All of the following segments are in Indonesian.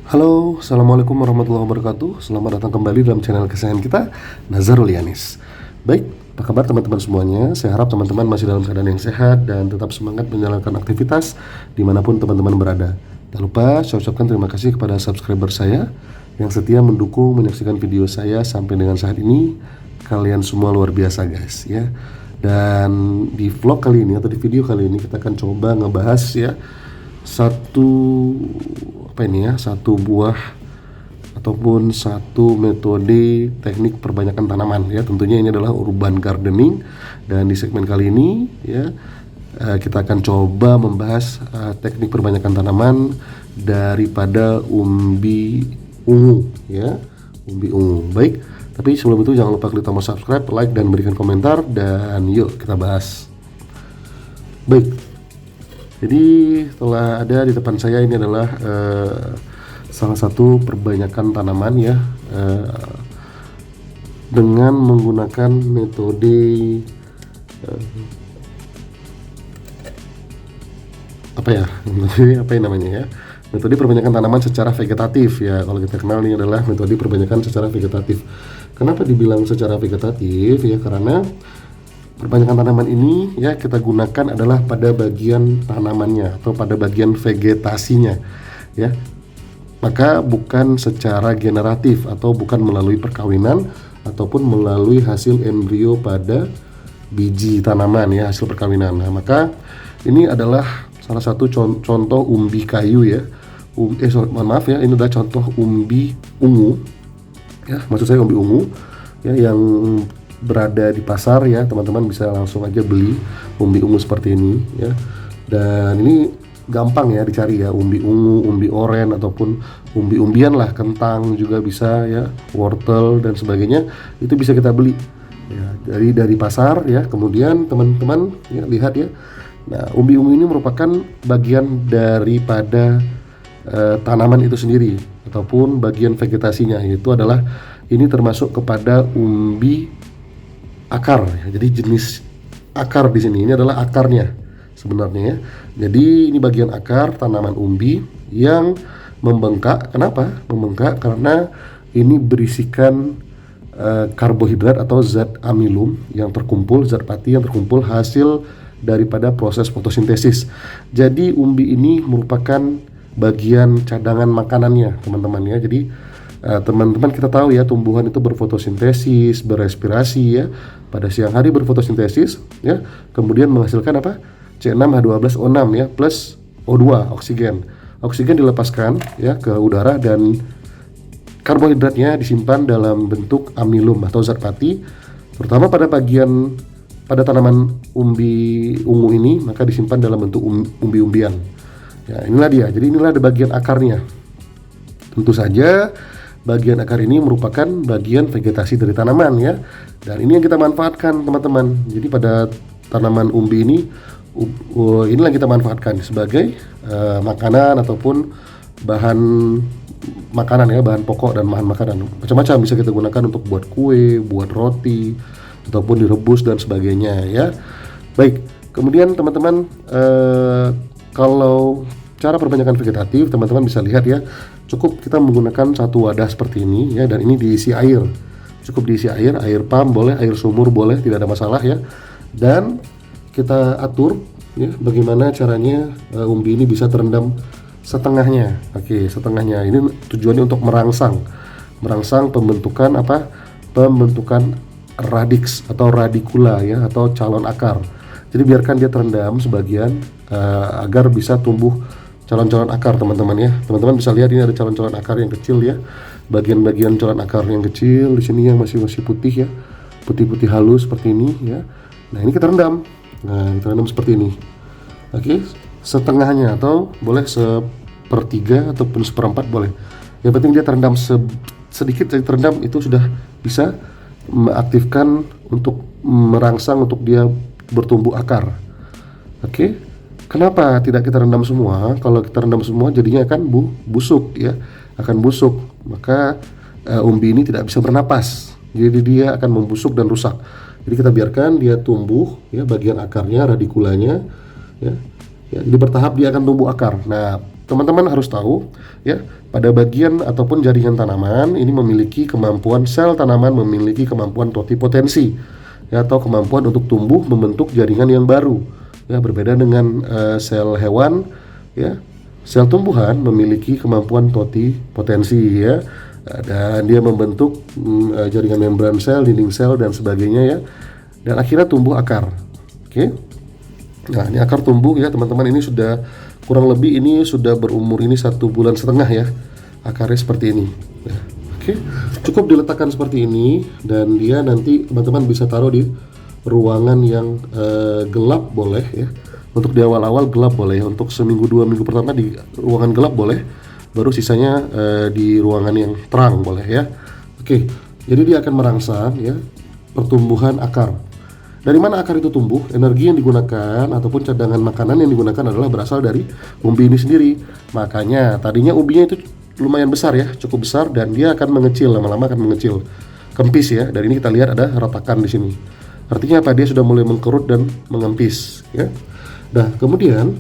Halo, Assalamualaikum warahmatullahi wabarakatuh. Selamat datang kembali dalam channel kesayangan kita, Nazarul Yanis. Baik, apa kabar teman-teman semuanya? Saya harap teman-teman masih dalam keadaan yang sehat dan tetap semangat menjalankan aktivitas dimanapun teman-teman berada. Tak lupa saya ucapkan terima kasih kepada subscriber saya yang setia mendukung menyaksikan video saya sampai dengan saat ini. Kalian semua luar biasa guys ya. Dan di vlog kali ini atau di video kali ini kita akan coba ngebahas ya satu buah ataupun satu metode teknik perbanyakan tanaman ya. Tentunya ini adalah urban gardening, dan di segmen kali ini ya kita akan coba membahas teknik perbanyakan tanaman daripada umbi ungu ya, umbi ungu. Baik, tapi sebelum itu jangan lupa klik tombol subscribe, like, dan berikan komentar, dan yuk kita bahas. Baik, jadi setelah ada di depan saya ini adalah salah satu perbanyakan tanaman ya, dengan menggunakan metode apa namanya ya, metode perbanyakan tanaman secara vegetatif ya. Kalau kita kenal ini adalah metode perbanyakan secara vegetatif. Kenapa dibilang secara vegetatif ya? Karena perbanyakan tanaman ini ya kita gunakan adalah pada bagian tanamannya atau pada bagian vegetasinya ya. Maka bukan secara generatif atau bukan melalui perkawinan ataupun melalui hasil embrio pada biji tanaman ya, hasil perkawinan. Nah, maka ini adalah salah satu contoh umbi kayu ya. Ini adalah contoh umbi ungu ya, maksud saya umbi ungu ya, yang berada di pasar ya. Teman-teman bisa langsung aja beli umbi ungu seperti ini ya. Dan ini gampang ya dicari ya, umbi ungu, umbi oren, ataupun umbi-umbian lah, kentang juga bisa ya, wortel dan sebagainya, itu bisa kita beli ya dari pasar ya. Kemudian teman-teman ya lihat ya. Nah, umbi ungu ini merupakan bagian daripada tanaman itu sendiri ataupun bagian vegetasinya, yaitu adalah ini termasuk kepada umbi akar ya. Jadi jenis akar di sini ini adalah akarnya sebenarnya ya. Jadi ini bagian akar tanaman umbi yang membengkak. Kenapa membengkak? Karena ini berisikan karbohidrat atau zat amilum yang terkumpul, zat pati yang terkumpul hasil daripada proses fotosintesis. Jadi umbi ini merupakan bagian cadangan makanannya teman-teman ya. Jadi teman-teman kita tahu ya, tumbuhan itu berfotosintesis, berespirasi ya. Pada siang hari berfotosintesis ya, kemudian menghasilkan apa? C6H12O6 ya, plus O2, oksigen. Oksigen dilepaskan ya ke udara, dan karbohidratnya disimpan dalam bentuk amilum atau zat pati, terutama pada tanaman umbi ungu ini, maka disimpan dalam bentuk umbi-umbian. Ya, inilah dia. Jadi inilah ada bagian akarnya. Tentu saja bagian akar ini merupakan bagian vegetasi dari tanaman ya. Dan ini yang kita manfaatkan teman-teman. Jadi pada tanaman umbi ini, inilah yang kita manfaatkan sebagai makanan ataupun bahan makanan ya, bahan pokok dan bahan makanan. Macam-macam bisa kita gunakan untuk buat kue, buat roti, ataupun direbus dan sebagainya ya. Baik, kemudian teman-teman kalau cara perbanyakan vegetatif, teman-teman bisa lihat ya, cukup kita menggunakan satu wadah seperti ini ya, dan ini diisi air. Cukup diisi air pump boleh, air sumur boleh, tidak ada masalah ya. Dan kita atur ya bagaimana caranya umbi ini bisa terendam setengahnya. Oke, setengahnya ini tujuannya untuk merangsang pembentukan pembentukan radix atau radikula ya, atau calon akar. Jadi biarkan dia terendam sebagian agar bisa tumbuh calon-calon akar teman-teman ya. Teman-teman bisa lihat ini ada calon-calon akar yang kecil ya. Bagian-bagian calon akar yang kecil di sini yang masih putih ya. Putih-putih halus seperti ini ya. Nah, ini kita rendam. Nah, kita rendam seperti ini. Oke, setengahnya atau boleh sepertiga ataupun seperempat boleh. Yang penting dia terendam sedikit saja, terendam itu sudah bisa mengaktifkan untuk merangsang untuk dia bertumbuh akar. Oke, kenapa tidak kita rendam semua? Kalau kita rendam semua jadinya akan busuk ya, akan busuk. Maka umbi ini tidak bisa bernapas. Jadi dia akan membusuk dan rusak. Jadi kita biarkan dia tumbuh ya, bagian akarnya, radikulanya ya. Ya, jadi bertahap dia akan tumbuh akar. Nah, teman-teman harus tahu ya, pada bagian ataupun jaringan tanaman ini memiliki kemampuan, sel tanaman memiliki kemampuan totipotensi ya, atau kemampuan untuk tumbuh membentuk jaringan yang baru ya, berbeda dengan sel hewan ya. Sel tumbuhan memiliki kemampuan totipotensi ya, dan dia membentuk jaringan membran sel, dinding sel dan sebagainya ya, dan akhirnya tumbuh akar. Oke. Nah, ini akar tumbuh ya teman-teman, ini sudah kurang lebih ini sudah berumur ini 1,5 bulan ya, akarnya seperti ini ya. Oke, cukup diletakkan seperti ini, dan dia nanti teman-teman bisa taruh di ruangan yang gelap boleh ya. Untuk di awal-awal gelap boleh, untuk seminggu 2 minggu pertama di ruangan gelap boleh, baru sisanya di ruangan yang terang boleh ya. Oke, jadi dia akan merangsang ya pertumbuhan akar. Dari mana akar itu tumbuh? Energi yang digunakan ataupun cadangan makanan yang digunakan adalah berasal dari umbi ini sendiri. Makanya tadinya umbinya itu lumayan besar ya, cukup besar, dan dia akan mengecil, lama-lama akan mengecil, kempis ya. Dari ini kita lihat ada retakan di sini. Artinya apa? Dia sudah mulai mengkerut dan mengempis ya. Nah, kemudian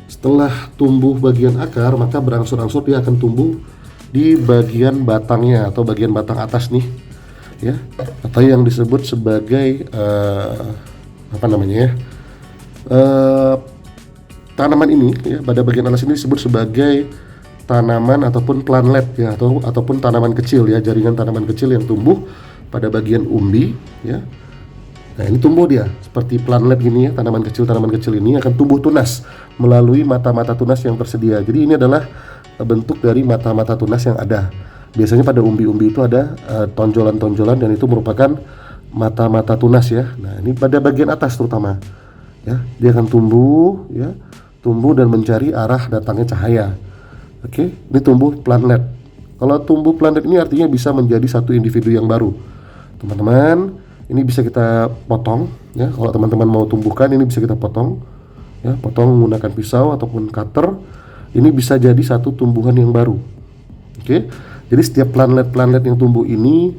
setelah tumbuh bagian akar, maka berangsur-angsur dia akan tumbuh di bagian batangnya atau bagian batang atas nih ya, atau yang disebut sebagai apa namanya ya, tanaman ini ya, pada bagian atas ini disebut sebagai tanaman ataupun planlet ya, ataupun tanaman kecil ya, jaringan tanaman kecil yang tumbuh pada bagian umbi ya. Nah, ini tumbuh dia seperti planlet gini ya, tanaman kecil ini akan tumbuh tunas melalui mata-mata tunas yang tersedia. Jadi ini adalah bentuk dari mata-mata tunas yang ada. Biasanya pada umbi-umbi itu ada tonjolan-tonjolan, dan itu merupakan mata-mata tunas ya. Nah, ini pada bagian atas terutama ya, dia akan tumbuh ya, tumbuh dan mencari arah datangnya cahaya. Oke, ini tumbuh planlet. Kalau tumbuh planlet ini artinya bisa menjadi satu individu yang baru. Teman-teman, ini bisa kita potong ya. Kalau teman-teman mau tumbuhkan, ini bisa kita potong ya, potong menggunakan pisau ataupun cutter. Ini bisa jadi satu tumbuhan yang baru. Oke. Jadi setiap planlet-planlet yang tumbuh ini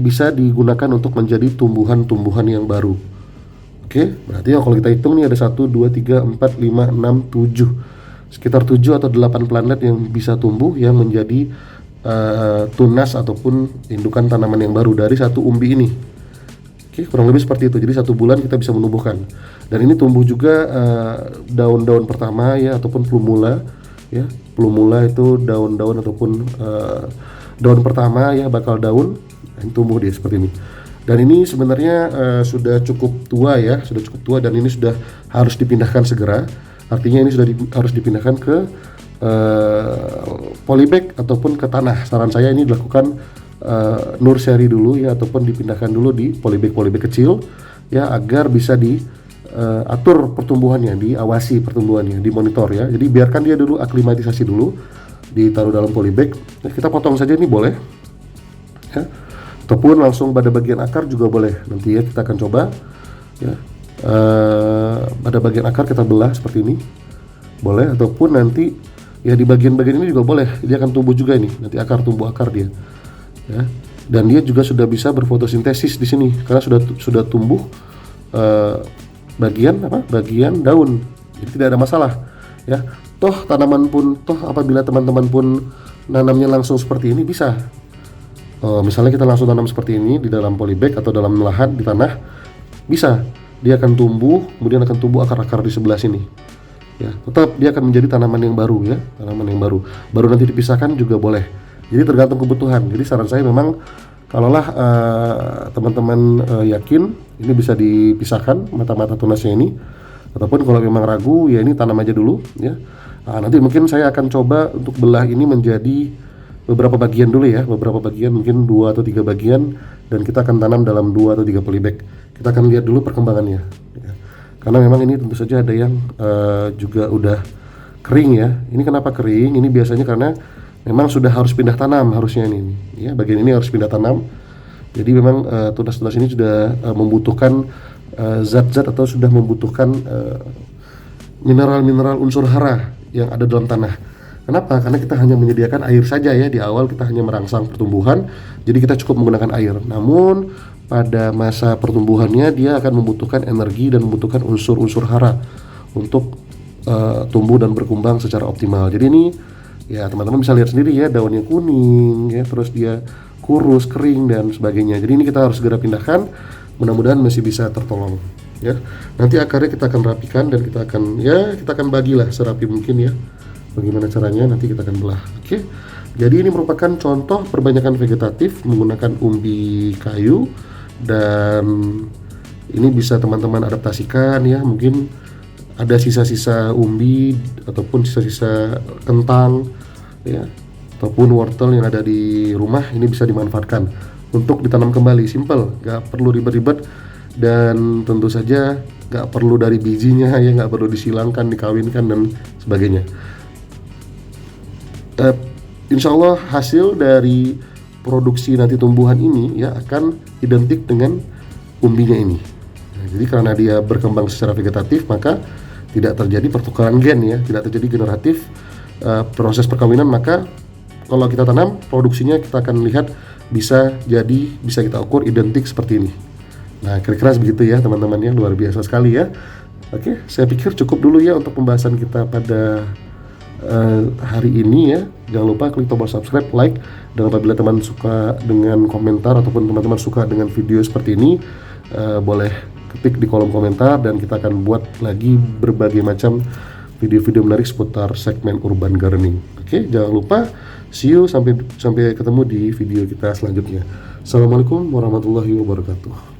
bisa digunakan untuk menjadi tumbuhan-tumbuhan yang baru. Oke, berarti ya kalau kita hitung nih ada 1, 2, 3, 4, 5, 6, 7. Sekitar 7 atau 8 planlet yang bisa tumbuh yang menjadi tunas ataupun indukan tanaman yang baru dari satu umbi ini. Oke, kurang lebih seperti itu. Jadi 1 bulan kita bisa menumbuhkan. Dan ini tumbuh juga daun-daun pertama ya, ataupun plumula ya. Plumula itu daun-daun ataupun daun pertama ya, bakal daun, dan tumbuh dia seperti ini. Dan ini sebenarnya sudah cukup tua ya, dan ini sudah harus dipindahkan segera. Artinya ini sudah harus dipindahkan ke polybag ataupun ke tanah. Saran saya ini dilakukan nursery dulu ya, ataupun dipindahkan dulu di polybag kecil ya, agar bisa atur pertumbuhannya, diawasi pertumbuhannya, dimonitor ya. Jadi biarkan dia dulu aklimatisasi dulu, ditaruh dalam polybag. Kita potong saja ini boleh ya, ataupun langsung pada bagian akar juga boleh. Nanti ya kita akan coba ya, pada bagian akar kita belah seperti ini boleh, ataupun nanti ya di bagian-bagian ini juga boleh. Dia akan tumbuh juga ini, nanti tumbuh akar dia ya. Dan dia juga sudah bisa berfotosintesis di sini karena sudah tumbuh bagian daun. Jadi tidak ada masalah ya. Toh apabila teman-teman pun nanamnya langsung seperti ini bisa. Misalnya kita langsung tanam seperti ini di dalam polybag atau dalam lahan di tanah, bisa. Dia akan tumbuh, kemudian akan tumbuh akar-akar di sebelah sini. Ya, tetap dia akan menjadi tanaman yang baru ya, tanaman yang baru. Baru nanti dipisahkan juga boleh. Jadi tergantung kebutuhan. Jadi saran saya memang kalaulah teman-teman yakin ini bisa dipisahkan mata-mata tunasnya ini, ataupun kalau memang ragu ya ini tanam aja dulu ya. Nanti mungkin saya akan coba untuk belah ini menjadi beberapa bagian dulu ya, beberapa bagian, mungkin 2 atau 3 bagian, dan kita akan tanam dalam 2 atau 3 polybag. Kita akan lihat dulu perkembangannya ya. Karena memang ini tentu saja ada yang juga udah kering ya. Ini kenapa kering? Ini biasanya karena memang sudah harus pindah tanam harusnya ini ya, bagian ini harus pindah tanam. Jadi memang tunas-tunas ini sudah membutuhkan zat-zat atau sudah membutuhkan mineral-mineral unsur hara yang ada dalam tanah. Kenapa? Karena kita hanya menyediakan air saja ya, di awal kita hanya merangsang pertumbuhan, jadi kita cukup menggunakan air. Namun pada masa pertumbuhannya dia akan membutuhkan energi dan membutuhkan unsur-unsur hara untuk tumbuh dan berkembang secara optimal. Jadi ini ya teman-teman bisa lihat sendiri ya, daunnya kuning ya, terus dia kurus, kering dan sebagainya. Jadi ini kita harus segera pindahkan. Mudah-mudahan masih bisa tertolong ya. Nanti akarnya kita akan rapikan dan kita akan bagilah serapi mungkin ya. Bagaimana caranya nanti kita akan belah. Oke. Jadi ini merupakan contoh perbanyakan vegetatif menggunakan umbi kayu, dan ini bisa teman-teman adaptasikan ya. Mungkin ada sisa-sisa umbi ataupun sisa-sisa kentang ya, ataupun wortel yang ada di rumah, ini bisa dimanfaatkan untuk ditanam kembali. Simple, nggak perlu ribet-ribet, dan tentu saja nggak perlu dari bijinya ya, nggak perlu disilangkan, dikawinkan dan sebagainya. Insya Allah hasil dari produksi nanti tumbuhan ini ya akan identik dengan umbinya ini. Nah, jadi karena dia berkembang secara vegetatif, maka tidak terjadi pertukaran gen ya, tidak terjadi generatif proses perkawinan. Maka kalau kita tanam, produksinya kita akan lihat bisa kita ukur identik seperti ini. Nah, kira-kira begitu ya teman-teman, yang luar biasa sekali ya. Oke, saya pikir cukup dulu ya untuk pembahasan kita pada hari ini ya. Jangan lupa klik tombol subscribe, like, dan apabila teman suka dengan komentar ataupun teman-teman suka dengan video seperti ini, boleh ketik di kolom komentar dan kita akan buat lagi berbagai macam video-video menarik seputar segmen urban gardening. Oke, jangan lupa, see you, sampai ketemu di video kita selanjutnya. Assalamualaikum warahmatullahi wabarakatuh.